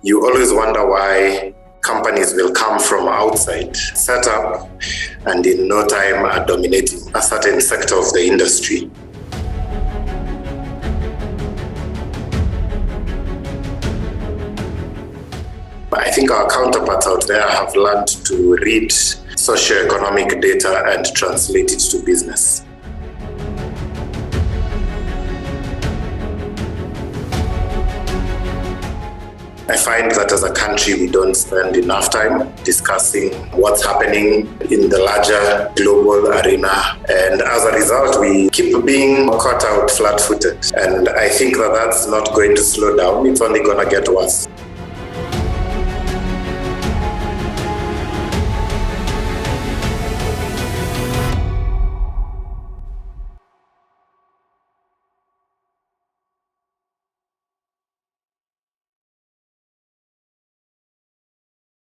You always wonder why companies will come from outside, set up, and in no time are dominating a certain sector of the industry. I think our counterparts out there have learned to read socioeconomic data and translate it to business. I find that as a country, we don't spend enough time discussing what's happening in the larger global arena. And as a result, we keep being caught out flat-footed. And I think that that's not going to slow down. It's only going to get worse.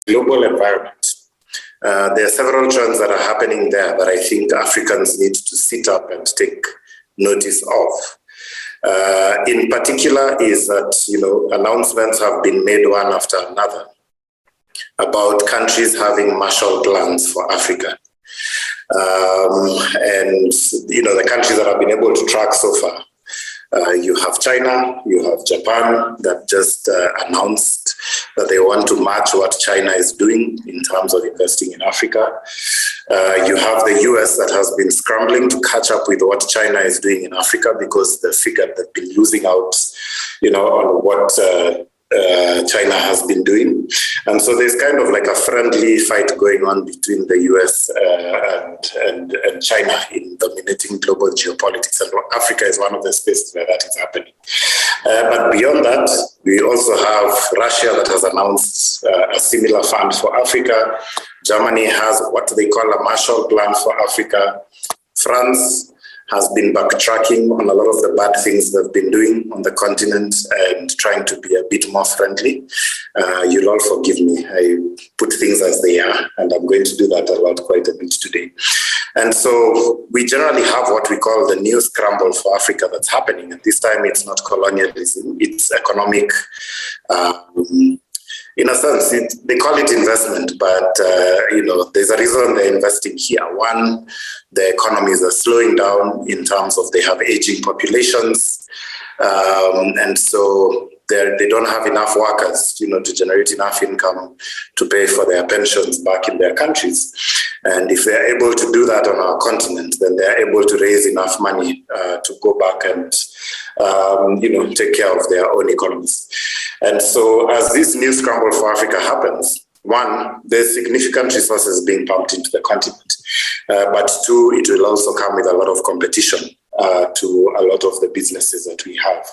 Global environment. There are several trends that are happening there that I think Africans need to sit up and take notice of. In particular is that, announcements have been made one after another about countries having Marshal plans for Africa. And, the countries that have been able to track so far. You have China, you have Japan that just announced that they want to match what China is doing in terms of investing in Africa. You have the US that has been scrambling to catch up with what China is doing in Africa because they figured they've been losing out, on what China has been doing. And so there's kind of like a friendly fight going on between the US and China in dominating global geopolitics. And Africa is one of the spaces where that is happening. But beyond that, we also have Russia that has announced a similar fund for Africa. Germany has what they call a Marshall Plan for Africa. France has been backtracking on a lot of the bad things they've been doing on the continent and trying to be a bit more friendly. You'll all forgive me. I put things as they are, and I'm going to do that a lot quite a bit today. And so we generally have what we call the new scramble for Africa that's happening. And this time it's not colonialism, it's economic. In a sense, they call it investment, but there's a reason they're investing here. One, the economies are slowing down in terms of they have aging populations, and so they don't have enough workers, to generate enough income to pay for their pensions back in their countries. And if they're able to do that on our continent, then they're able to raise enough money to go back and take care of their own economies. And so as this new scramble for Africa happens, one, there's significant resources being pumped into the continent. But two, it will also come with a lot of competition to a lot of the businesses that we have.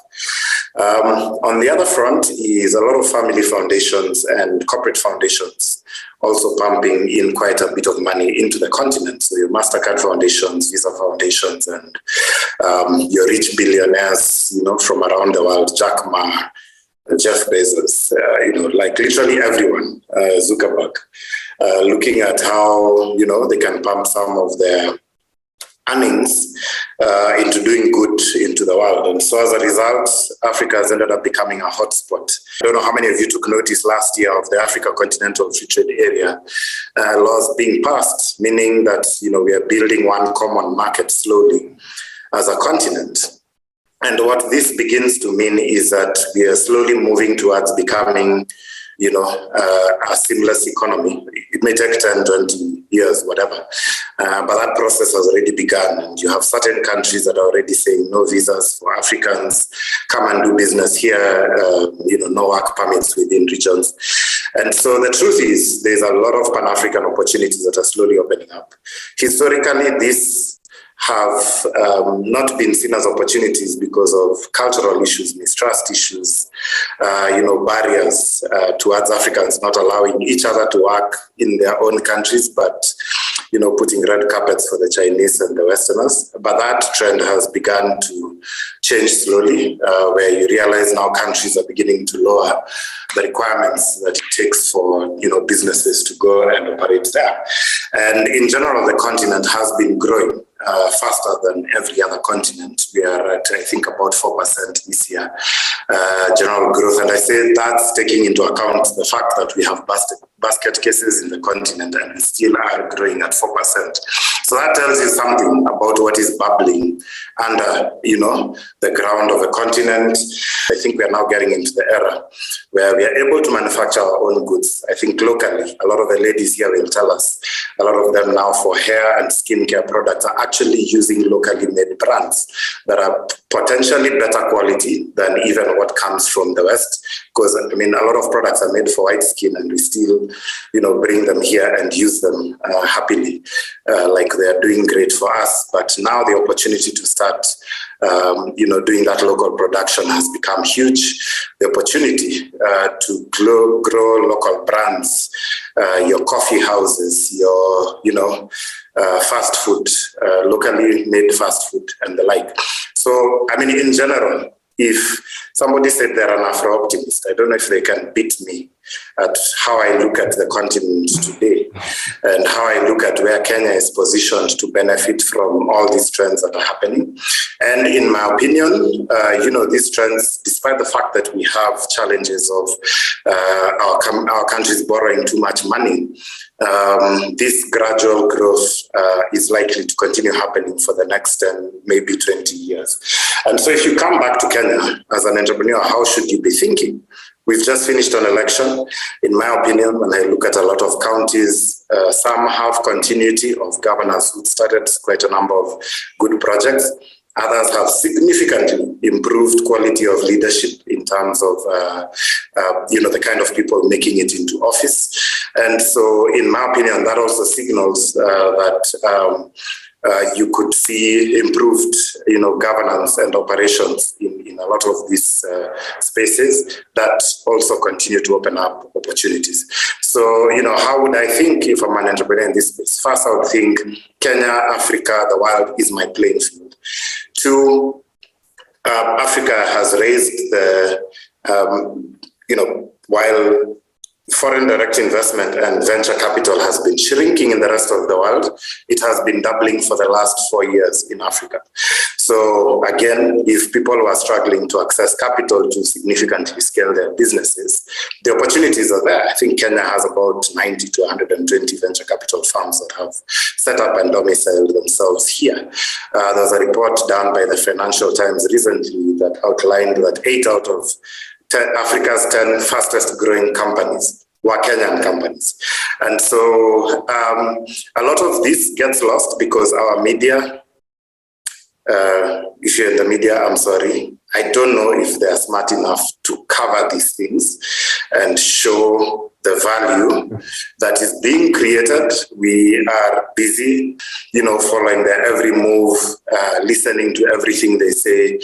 On the other front is a lot of family foundations and corporate foundations also pumping in quite a bit of money into the continent. So your MasterCard foundations, Visa foundations, and your rich billionaires, from around the world, Jack Ma, Jeff Bezos, like literally everyone, Zuckerberg, looking at how, they can pump some of their earnings into doing good into the world. And so as a result, Africa has ended up becoming a hotspot. I don't know how many of you took notice last year of the Africa Continental Free Trade Area laws being passed, meaning that, we are building one common market slowly as a continent. And what this begins to mean is that we are slowly moving towards becoming, a seamless economy. It may take 10, 20 years, whatever. But that process has already begun. And you have certain countries that are already saying no visas for Africans, come and do business here, no work permits within regions. And so the truth is there's a lot of Pan-African opportunities that are slowly opening up. Historically, this have not been seen as opportunities because of cultural issues, mistrust issues, barriers towards Africans not allowing each other to work in their own countries, but, putting red carpets for the Chinese and the Westerners. But that trend has begun to change slowly, where you realize now countries are beginning to lower the requirements that it takes for, businesses to go and operate there. And in general, the continent has been growing faster than every other continent. We are at, I think, about 4% this year. general growth. And I say that's taking into account the fact that we have basket cases in the continent and we still are growing at 4%. So that tells you something about what is bubbling under, the ground of a continent. I think we are now getting into the era where we are able to manufacture our own goods. I think locally, a lot of the ladies here will tell us, a lot of them now for hair and skincare products are actually using locally made brands that are potentially better quality than even what comes from the West. Because, a lot of products are made for white skin and we still, bring them here and use them happily, like they are doing great for us. But now the opportunity to start, doing that local production has become huge. The opportunity to grow local brands, your coffee houses, your, fast food, locally made fast food and the like. So, in general, if somebody said they're an Afro-optimist, I don't know if they can beat me at how I look at the continent today and how I look at where Kenya is positioned to benefit from all these trends that are happening. And in my opinion, these trends, despite the fact that we have challenges of our countries borrowing too much money, this gradual growth is likely to continue happening for the next 10, maybe 20 years. And so if you come back to Kenya as an entrepreneur, how should you be thinking? We've just finished an election. In my opinion, when I look at a lot of counties, some have continuity of governors who started quite a number of good projects. Others have significantly improved quality of leadership in terms of, the kind of people making it into office. And so, in my opinion, that also signals that you could see improved, governance and operations in a lot of these spaces that also continue to open up opportunities. So, how would I think if I'm an entrepreneur in this space? First, I would think Kenya, Africa, the world is my playing field. Two, Africa has raised the, while foreign direct investment and venture capital has been shrinking in the rest of the world, it has been doubling for the last 4 years in Africa. So again, if people were struggling to access capital to significantly scale their businesses, the opportunities are there. I think Kenya has about 90 to 120 venture capital firms that have set up and domiciled themselves here. There's a report done by the Financial Times recently that outlined that 8 out of Africa's 10 fastest growing companies were Kenyan companies. And so a lot of this gets lost because our media, if you're in the media, I'm sorry, I don't know if they're smart enough to cover these things and show the value that is being created. We are busy, following their every move, listening to everything they say.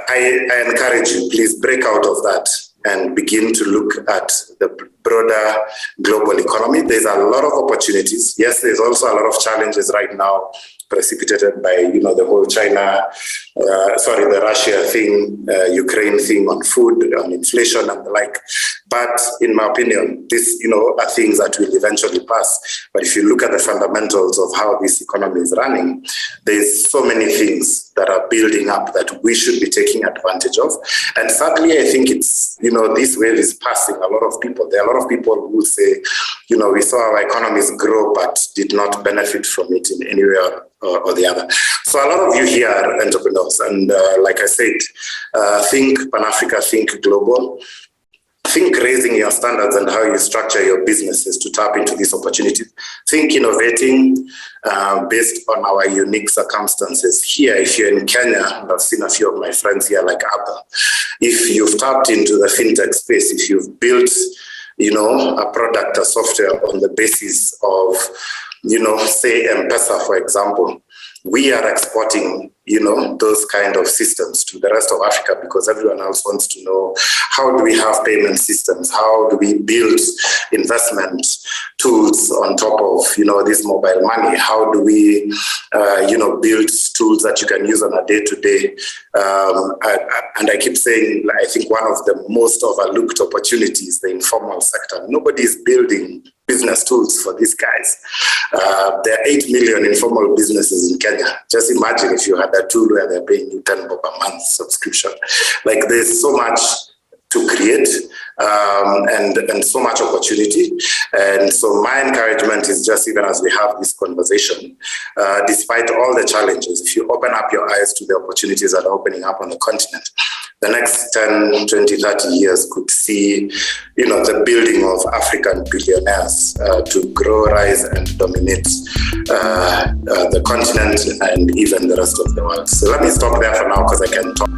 I encourage you, please break out of that and begin to look at the broader global economy. There's a lot of opportunities. Yes, there's also a lot of challenges right now precipitated by, the whole the Russia thing, Ukraine thing on food, on inflation and the like. But in my opinion, these, are things that will eventually pass. But if you look at the fundamentals of how this economy is running, there's so many things that are building up that we should be taking advantage of. And sadly, I think it's, this wave is passing a lot of people. There are a lot of people who say, we saw our economies grow, but did not benefit from it in any way or the other. So a lot of you here are entrepreneurs. And like I said, think Pan-Africa, think global. Think raising your standards and how you structure your businesses to tap into these opportunities. Think innovating based on our unique circumstances. Here, if you're in Kenya, and I've seen a few of my friends here like Abba, if you've tapped into the fintech space, if you've built, a product, a software on the basis of, say M-Pesa, for example, we are exporting, those kind of systems to the rest of Africa because everyone else wants to know, how do we have payment systems? How do we build investment tools on top of, this mobile money? How do we, build tools that you can use on a day-to-day? And I keep saying, I think one of the most overlooked opportunities, the informal sector. Nobody is building business tools for these guys. There are 8 million informal businesses in Kenya. Just imagine if you had a tool where they're paying you 10 bob a month subscription. Like, there's so much to create and so much opportunity. And so my encouragement is just, even as we have this conversation, despite all the challenges, if you open up your eyes to the opportunities that are opening up on the continent, the next 10, 20, 30 years could see, the building of African billionaires to grow, rise, and dominate the continent and even the rest of the world. So let me stop there for now, because I can talk.